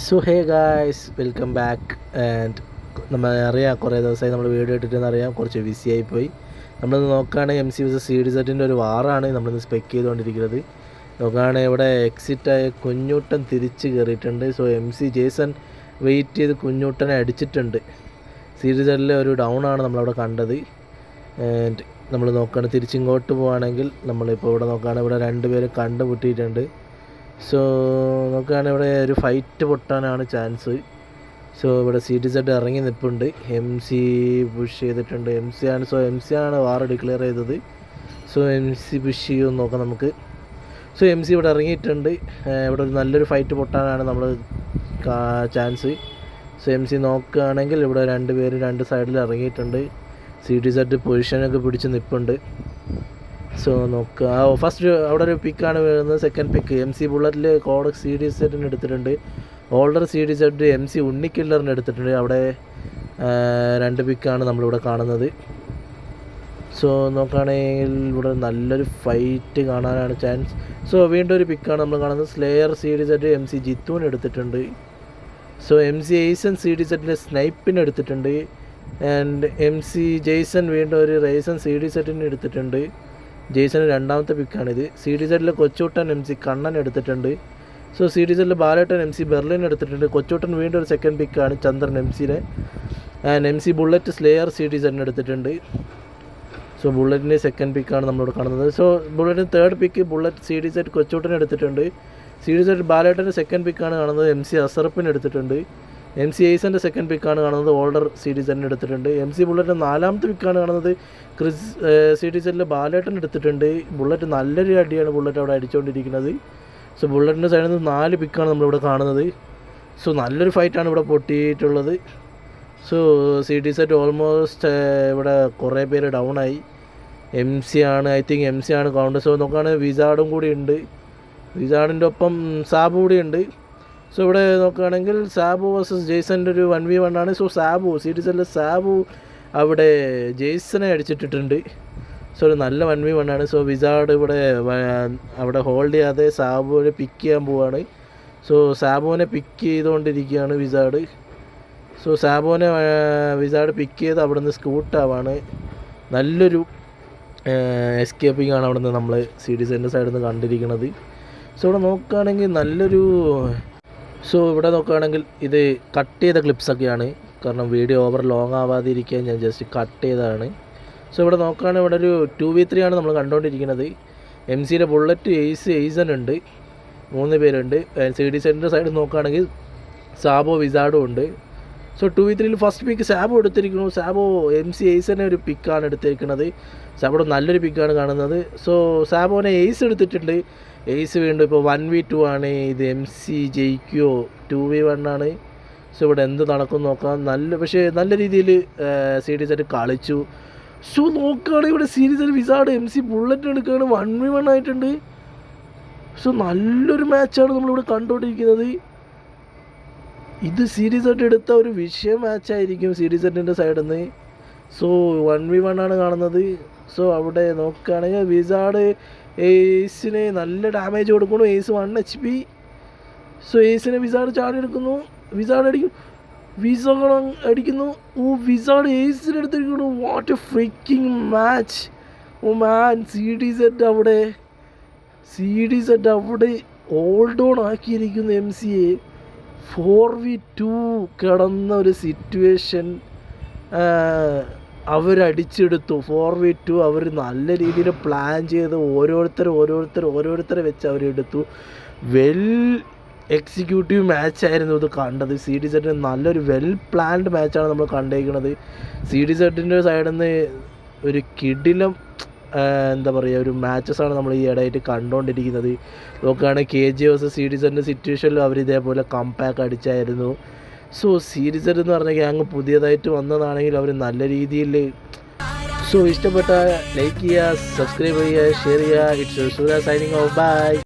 So hey guys, welcome back. And നമ്മൾ അറിയാം, കുറേ ദിവസമായി നമ്മൾ വീഡിയോ ഇട്ടിട്ടെന്ന് അറിയാം, കുറച്ച് ബിസി ആയിപ്പോയി. നമ്മളിന്ന് നോക്കുകയാണെങ്കിൽ MC vs CDZ ഒരു വാറാണ് നമ്മളിന്ന് സ്പെക്ക് ചെയ്തുകൊണ്ടിരിക്കുന്നത്. നോക്കുകയാണെങ്കിൽ ഇവിടെ എക്സിറ്റായ കുഞ്ഞൂട്ടൻ തിരിച്ച് കയറിയിട്ടുണ്ട്. സോ MC ജേസൺ വെയിറ്റ് ചെയ്ത് കുഞ്ഞൂട്ടനെ അടിച്ചിട്ടുണ്ട്. CDZ ഒരു ഡൗൺ ആണ് നമ്മളവിടെ കണ്ടത്. ആൻഡ് നമ്മൾ നോക്കുകയാണെങ്കിൽ തിരിച്ചിങ്ങോട്ട് പോവുകയാണെങ്കിൽ നമ്മളിപ്പോൾ ഇവിടെ നോക്കുകയാണെങ്കിൽ ഇവിടെ രണ്ടുപേരും കണ്ടുമുട്ടിയിട്ടുണ്ട്. സോ നോക്കുകയാണെങ്കിൽ ഇവിടെ ഒരു ഫൈറ്റ് പൊട്ടാനാണ് ചാൻസ്. സോ ഇവിടെ CDZ ഇറങ്ങി നിൽപ്പുണ്ട്. MC പുഷ് ചെയ്തിട്ടുണ്ട്. MC ആണ് വാർ ഡിക്ലെയർ ചെയ്തത്. സോ MC പുഷ് ചെയ്യുമെന്ന് നോക്കാം നമുക്ക്. സോ MC ഇവിടെ ഇറങ്ങിയിട്ടുണ്ട്. ഇവിടെ ഒരു നല്ലൊരു ഫൈറ്റ് പൊട്ടാനാണ് നമ്മൾ ചാൻസ്. സോ MC നോക്കുകയാണെങ്കിൽ ഇവിടെ രണ്ട് സൈഡിൽ ഇറങ്ങിയിട്ടുണ്ട്. CDZ പൊസിഷനൊക്കെ പിടിച്ച് നിൽപ്പുണ്ട്. സോ നോക്കുക, ഫസ്റ്റ് അവിടെ ഒരു പിക്കാണ് വീഴുന്നത്. സെക്കൻഡ് പിക്ക് MC ബുള്ളറ്റിൽ കോഡക് CDZ എടുത്തിട്ടുണ്ട്. ഓൾഡർ CDZ MC ഉണ്ണിക്കില്ലറിന് എടുത്തിട്ടുണ്ട്. അവിടെ രണ്ട് പിക്കാണ് നമ്മളിവിടെ കാണുന്നത്. സോ നോക്കുകയാണെങ്കിൽ ഇവിടെ നല്ലൊരു ഫൈറ്റ് കാണാനാണ് ചാൻസ്. സോ വീണ്ടും ഒരു പിക്കാണ് നമ്മൾ കാണുന്നത്. സ്ലെയർ CDZ MC ജിത്തുവിന് എടുത്തിട്ടുണ്ട്. സോ MC എയ്സൺ CDZ സ്നൈപ്പിന് എടുത്തിട്ടുണ്ട്. ആൻഡ് MC ജെയ്സൺ വീണ്ടും ഒരു റേസൺ CDZ എടുത്തിട്ടുണ്ട്. ജെയ്സന് രണ്ടാമത്തെ പിക്കാണിത്. CDZ കൊച്ചൂട്ടൻ MC കണ്ണൻ എടുത്തിട്ടുണ്ട്. So CDZ Balettan MC Berlin എടുത്തിട്ടുണ്ട്. കൊച്ചൂട്ടൻ വീണ്ടും ഒരു സെക്കൻഡ് പിക്കാണ് ചന്ദ്രൻ MCനെ. And MC bullet slayer CDZ എടുത്തിട്ടുണ്ട്. സോ ബുള്ളറ്റിൻ്റെ സെക്കൻഡ് പിക്കാണ് നമ്മളിവിടെ കാണുന്നത്. സോ ബുള്ളറ്റിന് third pick bullet CDZ Kochoottan എടുത്തിട്ടുണ്ട്. CDZ ബാലേട്ടൻ്റെ സെക്കൻഡ് പിക്കാണ് കാണുന്നത്. MC അസറപ്പിന് എടുത്തിട്ടുണ്ട്. MC എയ്സൻ്റെ സെക്കൻഡ് പിക്കാണ് കാണുന്നത്. ഓൾഡർ CDZ എടുത്തിട്ടുണ്ട്. MC ബുള്ളറ്റിൻ്റെ നാലാമത്തെ പിക്കാണ് കാണുന്നത്. CDZ ബാലേട്ടൻ എടുത്തിട്ടുണ്ട്. ബുള്ളറ്റ് നല്ലൊരു അടിയാണ് ബുള്ളറ്റ് അവിടെ അടിച്ചുകൊണ്ടിരിക്കുന്നത്. സോ ബുള്ളറ്റിൻ്റെ സൈഡിൽ നിന്ന് 4 പിക്കാണ് നമ്മളിവിടെ കാണുന്നത്. സോ നല്ലൊരു ഫൈറ്റാണ് ഇവിടെ പൊട്ടിയിട്ടുള്ളത്. സോ CDZ ഓൾമോസ്റ്റ് ഇവിടെ കുറേ പേര് ഡൗൺ ആയി. MC ആണ് കൗണ്ട്. സോ നോക്കുകയാണെങ്കിൽ വിസാർഡും കൂടി ഉണ്ട്. വിസാർഡിൻ്റെ ഒപ്പം സാബു കൂടി ഉണ്ട്. സോ ഇവിടെ നോക്കുകയാണെങ്കിൽ സാബു വേഴ്സസ് ജെയ്സൻ്റെ ഒരു 1v1 ആണ്. സോ CDZ സാബു അവിടെ ജെയ്സനെ അടിച്ചിട്ടിട്ടുണ്ട്. സോ ഒരു നല്ല 1v1 ആണ്. സോ വിസാർഡ് അവിടെ ഹോൾഡ് ചെയ്യാതെ സാബുവിനെ പിക്ക് ചെയ്യാൻ പോവുകയാണ്. സോ സാബുവിനെ പിക്ക് ചെയ്തുകൊണ്ടിരിക്കുകയാണ് വിസാർഡ്. സോ സാബുവിനെ വിസാർഡ് പിക്ക് ചെയ്ത് അവിടെ നിന്ന് സ്കൂട്ടാവാണ്. നല്ലൊരു എസ്കേപ്പിംഗ് ആണ് അവിടെ നിന്ന് നമ്മൾ CDZൻ്റെ സൈഡിൽ നിന്ന് കണ്ടിരിക്കുന്നത്. സോ ഇവിടെ നോക്കുകയാണെങ്കിൽ ഇവിടെ നോക്കുകയാണെങ്കിൽ ഇത് കട്ട് ചെയ്ത ക്ലിപ്സൊക്കെയാണ്. കാരണം വീഡിയോ ഓവർ ലോങ് ആവാതിരിക്കാൻ ഞാൻ ജസ്റ്റ് കട്ട് ചെയ്തതാണ്. സോ ഇവിടെ നോക്കുകയാണെങ്കിൽ ഇവിടെ ഒരു 2v3 ആണ് നമ്മൾ കണ്ടുകൊണ്ടിരിക്കുന്നത്. MCയുടെ ബുള്ളറ്റ് എയ്സൺ ഉണ്ട്. 3 പേരുണ്ട്. CDZൻ്റെ സൈഡ് നോക്കുകയാണെങ്കിൽ സാബോ വിസാർഡും ഉണ്ട്. സോ 2v3യിൽ ഫസ്റ്റ് പിക്ക് സാബോ എടുത്തിരിക്കുന്നു. MC എയ്സനെ ഒരു പിക്കാണ് എടുത്തിരിക്കുന്നത്. സാബോയുടെ നല്ലൊരു പിക്കാണ് കാണുന്നത്. സോ സാബോനെ എയ്സ് എടുത്തിട്ടുണ്ട്. എയ്സ് വീണ്ടും ഇപ്പോൾ 1v2 ആണ്. ഇത് MC ജയിക്കുമോ? 2v1 ആണ്. സോ ഇവിടെ എന്ത് നടക്കും നോക്കാം. പക്ഷേ നല്ല രീതിയിൽ CDZ കളിച്ചു. സോ നോക്കുകയാണെങ്കിൽ ഇവിടെ CDZ വിസാർഡ് MC ബുള്ളറ്റ് എടുക്കുകയാണ്. 1v1 ആയിട്ടുണ്ട്. സോ നല്ലൊരു മാച്ചാണ് നമ്മളിവിടെ കണ്ടുകൊണ്ടിരിക്കുന്നത്. ഇത് CDZ എടുത്ത ഒരു മാച്ചായിരിക്കും CDZൻ്റെ സൈഡിൽ നിന്ന്. സോ 1v1 ആണ് കാണുന്നത്. സോ അവിടെ നോക്കുകയാണെങ്കിൽ വിസാർഡ് എയ്സിന് നല്ല ഡാമേജ് കൊടുക്കുന്നു. Ace 1 HP. സോ എയ്സിനെ വിസാർഡ് ചാടി എടുക്കുന്നു. വിസാർഡ് അടിക്കുന്നു. വിസാർഡ് എയ്സിന് എടുത്തിരിക്കുന്നു. What a freaking match. CDZ അവിടെ ഹോൾഡ് ഓൺ ആക്കിയിരിക്കുന്നു MCയെ. 4v2 കിടന്ന ഒരു സിറ്റുവേഷൻ അവരടിച്ചെടുത്തു. 4v2 അവർ നല്ല രീതിയിൽ പ്ലാൻ ചെയ്ത് ഓരോരുത്തരെ വെച്ച് അവരെടുത്തു. വെൽ എക്സിക്യൂട്ടീവ് മാച്ചായിരുന്നു ഇത് കണ്ടത്. CDZന് നല്ലൊരു വെൽ പ്ലാൻഡ് മാച്ചാണ് നമ്മൾ കണ്ടേക്കുന്നത്. CDZൻ്റെ സൈഡിൽ നിന്ന് ഒരു കിടിലം ഒരു മാച്ചസാണ് നമ്മൾ ഈ ഇടയായിട്ട് കണ്ടുകൊണ്ടിരിക്കുന്നത്. നോക്കുകയാണെങ്കിൽ KG vs CDZൻ്റെ സിറ്റുവേഷനിൽ അവർ ഇതേപോലെ കംബാക്ക് അടിച്ചായിരുന്നു. സോ CDZ എന്ന് പറഞ്ഞ ഗ്യാങ് പുതിയതായിട്ട് വന്നതാണെങ്കിൽ അവർ നല്ല രീതിയിൽ ഇഷ്ടപ്പെട്ട ലൈക്ക് ചെയ്യുക, സബ്സ്ക്രൈബ് ചെയ്യുക, ഷെയർ ചെയ്യുക. It's Surya signing off. By.